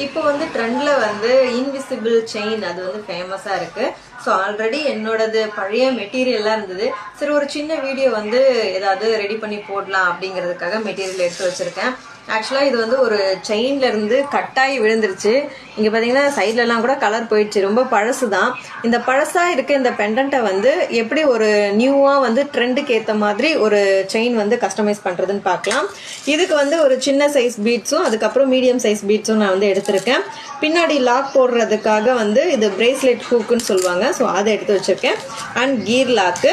இப்போ வந்து ட்ரெண்ட்ல வந்து இன்விசிபிள் செயின் அது வந்து ஃபேமஸா இருக்கு. ஸோ ஆல்ரெடி என்னோடது பழைய மெட்டீரியல்லாம் இருந்தது. சரி ஒரு சின்ன வீடியோ வந்து ஏதாவது ரெடி பண்ணி போடலாம் அப்படிங்கிறதுக்காக மெட்டீரியல் எடுத்து வச்சிருக்கேன். ஆக்சுவலாக இது வந்து ஒரு செயின்ல இருந்து கட்டாயி விழுந்துருச்சு. இங்கே பார்த்தீங்கன்னா சைட்லலாம் கூட கலர் போயிடுச்சு. ரொம்ப பழசு தான். இந்த பழசா இருக்க இந்த பெண்டன்ட்டை வந்து எப்படி ஒரு நியூவாக வந்து ட்ரெண்டுக்கு ஏற்ற மாதிரி ஒரு செயின் வந்து கஸ்டமைஸ் பண்ணுறதுன்னு பார்க்கலாம். இதுக்கு வந்து ஒரு சின்ன சைஸ் பீட்ஸும் அதுக்கப்புறம் மீடியம் சைஸ் பீட்ஸும் நான் வந்து எடுத்திருக்கேன். பின்னாடி லாக் போடுறதுக்காக வந்து இது பிரேஸ்லெட் ஹூக்குன்னு சொல்லுவாங்க. ஸோ அதை எடுத்து வச்சிருக்கேன். அண்ட் கீர் லாக்கு,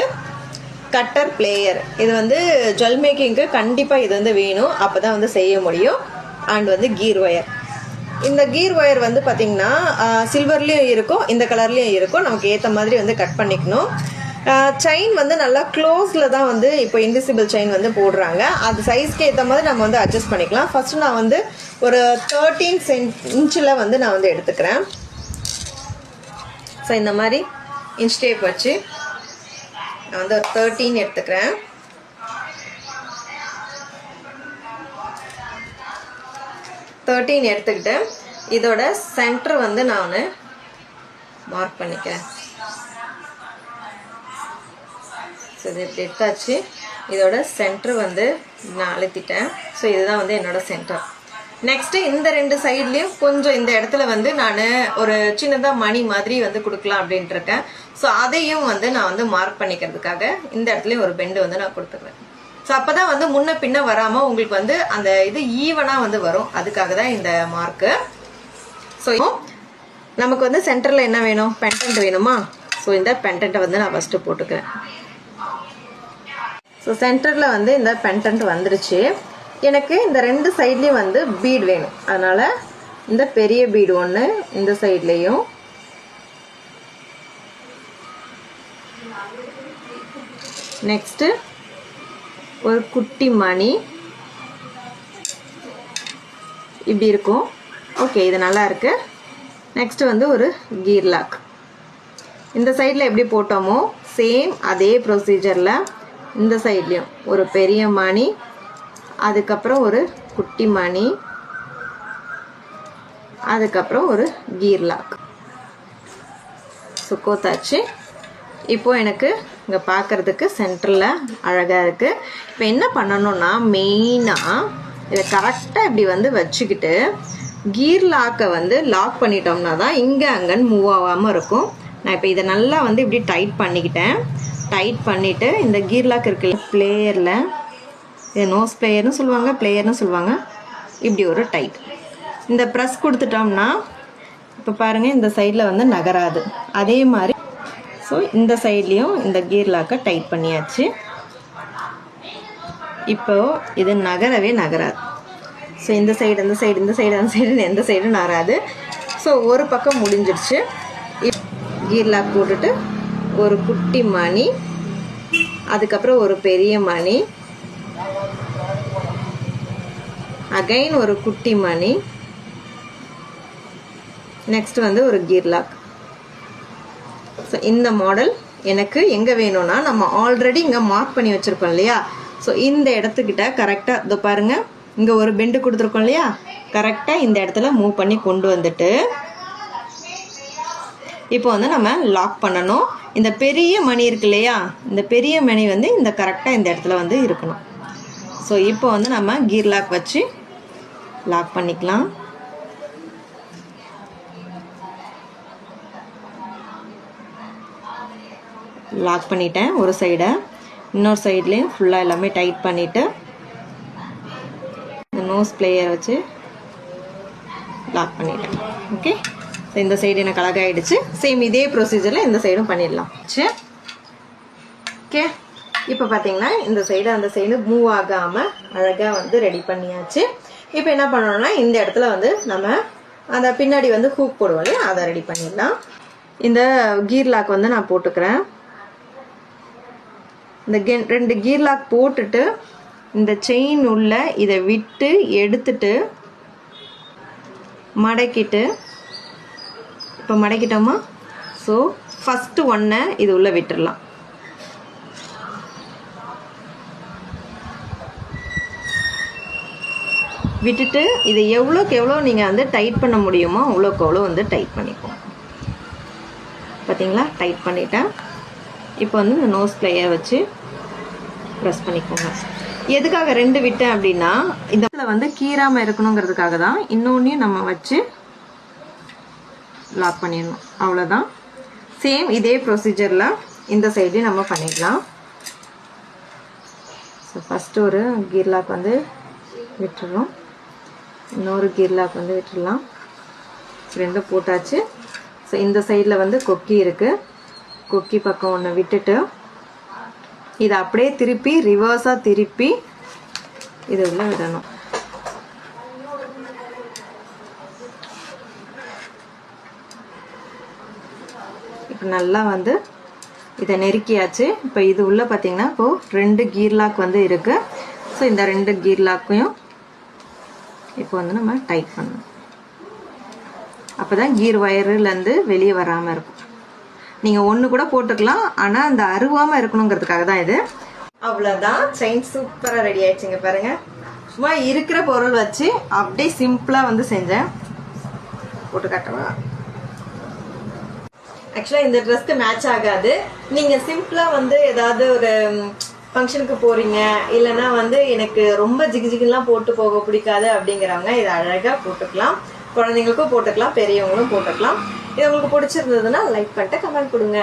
கட்டர் பிளேயர், இது வந்து ஜுவல் மேக்கிங்க்கு கண்டிப்பாக இது வந்து வேணும். அப்போ தான் வந்து செய்ய முடியும். அண்ட் வந்து கீர் ஒயர். இந்த கீர் ஒயர் வந்து பார்த்திங்கன்னா சில்வர்லேயும் இருக்கும், இந்த கலர்லேயும் இருக்கும். நமக்கு ஏற்ற மாதிரி வந்து கட் பண்ணிக்கணும். செயின் வந்து நல்லா க்ளோஸில் தான் வந்து இப்போ இன்விசிபிள் செயின் வந்து போடுறாங்க. அது சைஸ்க்கு ஏற்ற மாதிரி நம்ம வந்து அட்ஜஸ்ட் பண்ணிக்கலாம். ஃபஸ்ட்டு நான் வந்து ஒரு 13 இன்ச்சில் வந்து நான் வந்து எடுத்துக்கிறேன். ஸோ இந்த மாதிரி இன்ச் டேப் வச்சு நான் வந்து ஒரு 13 எடுத்துக்கிறேன். எடுத்துக்கிட்டு இதோட சென்டர் வந்து நான் மார்க் பண்ணிக்கிறேன். ஸோ இது இப்படி எடுத்தாச்சு. இதோட சென்டர் வந்து நான் அழுத்திட்டேன். ஸோ இதுதான் வந்து என்னோட சென்டர். நெக்ஸ்ட்டு இந்த ரெண்டு சைட்லேயும் கொஞ்சம் இந்த இடத்துல வந்து நான் ஒரு சின்னதாக மணி மாதிரி வந்து கொடுக்கலாம் அப்படின்ட்டு இருக்கேன். ஸோ அதையும் வந்து நான் வந்து மார்க் பண்ணிக்கிறதுக்காக இந்த இடத்துலையும் ஒரு பெண்டு வந்து நான் கொடுத்துக்குவேன். ஸோ அப்போ தான் வந்து முன்ன பின்ன வராமல் உங்களுக்கு வந்து அந்த இது ஈவனாக வந்து வரும். அதுக்காக தான் இந்த மார்க்கு. ஸோ நமக்கு வந்து சென்டரில் என்ன வேணும்? பெண்டன்ட் வேணுமா? ஸோ இந்த பெண்டன்ட்டை வந்து நான் ஃபஸ்ட்டு போட்டுக்கிறேன். ஸோ சென்டரில் வந்து இந்த பெண்டன்ட் வந்துருச்சு. எனக்கு இந்த ரெண்டு சைட்லேயும் வந்து பீட் வேணும். அதனால் இந்த பெரிய பீடு ஒன்று இந்த சைட்லேயும், நெக்ஸ்ட்டு ஒரு குட்டி மணி இப்படி இருக்கும். ஓகே, இது நல்லா இருக்கு. நெக்ஸ்ட்டு வந்து ஒரு கீர் லாக். இந்த சைடில் எப்படி போட்டோமோ சேம் அதே ப்ரொசீஜரில் இந்த சைட்லேயும் ஒரு பெரிய மணி, அதுக்கப்புறம் ஒரு குட்டி மணி, அதுக்கப்புறம் ஒரு கீர் லாக். ஸோ கோத்தாச்சு. இப்போது எனக்கு இங்கே பார்க்குறதுக்கு சென்டரில் அழகாக இருக்குது. இப்போ என்ன பண்ணணும்னா மெயினாக இதை கரெக்டாக இப்படி வந்து வச்சுக்கிட்டு கீர் லாக்கை வந்து லாக் பண்ணிட்டோம்னா தான் இங்கே அங்கன்னு மூவ் ஆகாமல் இருக்கும். நான் இப்போ இதை நல்லா வந்து இப்படி டைட் பண்ணிக்கிட்டேன். டைட் பண்ணிவிட்டு இந்த கீர் லாக் இருக்குல்ல, பிளேயரில், இது நோஸ் பிளேயர்னு சொல்லுவாங்க, பிளேயர்னு சொல்லுவாங்க, இப்படி ஒரு டைட். இந்த ப்ரெஸ் கொடுத்துட்டோம்னா இப்போ பாருங்கள் இந்த சைடில் வந்து நகராது. அதே மாதிரி ஸோ இந்த சைட்லேயும் இந்த கீர் லாக்கை டைட் பண்ணியாச்சு. இப்போது இது நகரவே நகராது. ஸோ இந்த சைடு அந்த சைடு இந்த சைடு அந்த சைடு எந்த சைடும் நகராது. ஸோ ஒரு பக்கம் முடிஞ்சிடுச்சு. கீர் லாக் போட்டுட்டு ஒரு குட்டி மணி, அதுக்கப்புறம் ஒரு பெரிய மணி, அகைன் ஒரு குட்டி மணி, நெக்ஸ்ட் வந்து ஒரு கீர் லாக். ஸோ இந்த மாடல் எனக்கு எங்கே வேணும்னா நம்ம ஆல்ரெடி இங்கே மார்க் பண்ணி வச்சுருக்கோம் இல்லையா. ஸோ இந்த இடத்துக்கிட்ட கரெக்டாக இதோ பாருங்கள், இங்கே ஒரு பெண்டு கொடுத்துருக்கோம் இல்லையா, கரெக்டாக இந்த இடத்துல மூவ் பண்ணி கொண்டு வந்துட்டு இப்போ வந்து நம்ம லாக் பண்ணணும். இந்த பெரிய மணி இருக்கு இல்லையா, இந்த பெரிய மணி வந்து இந்த கரெக்டாக இந்த இடத்துல வந்து இருக்கணும். ஸோ இப்போ வந்து நம்ம கீர் லாக் வச்சு லாக் பண்ணிக்கலாம். லாக் பண்ணிட்டேன் ஒரு சைடை. இன்னொரு சைட்லேயும் ஃபுல்லாக எல்லாமே டைட் பண்ணிவிட்டு இந்த நோஸ் பிளேயர் வச்சு லாக் பண்ணிட்டேன். ஓகே, ஸோ இந்த சைடு எனக்கு அழகாயிடுச்சு. சேம் இதே ப்ரொசீஜரில் இந்த சைடும் பண்ணிடலாம். சரி, ஓகே. இப்போ பார்த்தீங்கன்னா இந்த சைடு அந்த சைடு மூவ் ஆகாமல் அழகாக வந்து ரெடி பண்ணியாச்சு. இப்போ என்ன பண்ணணும்னா இந்த இடத்துல வந்து நம்ம அந்த பின்னாடி வந்து ஹூக் போடுவோம் இல்லையா, அதை ரெடி பண்ணிடலாம். இந்த கீர் லாக் வந்து நான் போட்டுக்கிறேன். இந்த ரெண்டு கீர் லாக் போட்டுட்டு இந்த செயின் உள்ள இதை விட்டு எடுத்துட்டு மடக்கிட்டு, இப்போ மடக்கிட்டோமா, ஸோ ஃபஸ்ட்டு ஒன்றை இது உள்ள விட்டுடலாம். விட்டுட்டு இதை எவ்வளோக்கு எவ்வளோ நீங்கள் வந்து டைட் பண்ண முடியுமோ அவ்வளோக்கு அவ்வளோ வந்து டைட் பண்ணிப்போம். பார்த்தீங்களா, டைட் பண்ணிட்டேன். இப்போ வந்து இந்த நோஸ் பிளேயை வச்சு ப்ரெஸ் பண்ணிக்கோங்க. எதுக்காக 2 விட்டேன் அப்படின்னா இதில் வந்து கீறாமல் இருக்கணுங்கிறதுக்காக தான். இன்னொன்றையும் நம்ம வச்சு லாக் பண்ணிடணும், அவ்வளோதான். சேம் இதே ப்ரொசீஜரில் இந்த சைடு நம்ம பண்ணிடலாம். ஸோ ஃபஸ்ட்டு ஒரு கீர் லாக் வந்து விட்டுறோம், இன்னொரு கீர் லாக் வந்து விட்டுடலாம். ரெண்டும் போட்டாச்சு. ஸோ இந்த சைடில் வந்து கொக்கி இருக்குது, கொக்கி பக்கம் ஒன்று விட்டுட்டு இதை அப்படியே திருப்பி ரிவர்ஸாக திருப்பி இது உள்ள விடணும். இப்போ நல்லா வந்து இதை நெருக்கியாச்சு. இப்போ இது உள்ள பார்த்தீங்கன்னா இப்போது 2 கீர் லாக் வந்து இருக்குது. ஸோ இந்த 2 கீர் லாக்கையும் இப்போ வந்து நம்ம டைட் பண்ணணும். அப்போ தான் கீர் வயர்லேருந்து வெளியே வராமல் இருக்கும். நீங்கள் ஒன்று கூட போட்டுக்கலாம், ஆனால் அந்த அருவாமல் இருக்கணுங்கிறதுக்காக தான் இது. அவ்வளோதான், செயின் சூப்பராக ரெடி ஆயிடுச்சுங்க பாருங்கள். சும்மா இருக்கிற பொருள் வச்சு அப்படியே சிம்பிளாக வந்து செஞ்சேன். போட்டு காட்டவா? ஆக்சுவலாக இந்த ட்ரெஸ்க்கு மேட்ச் ஆகாது. நீங்கள் சிம்பிளாக வந்து ஏதாவது ஒரு ஃபங்க்ஷனுக்கு போகிறீங்க, இல்லைன்னா வந்து எனக்கு ரொம்ப ஜிகிஜிகெல்லாம் போட்டு போக பிடிக்காது அப்படிங்கிறவங்க இதை அழகாக போட்டுக்கலாம். குழந்தைங்களுக்கும் போட்டுக்கலாம், பெரியவங்களும் போட்டுக்கலாம். இது உங்களுக்கு பிடிச்சிருந்ததுன்னா லைக் பண்ணிட்டு கமெண்ட் கொடுங்க.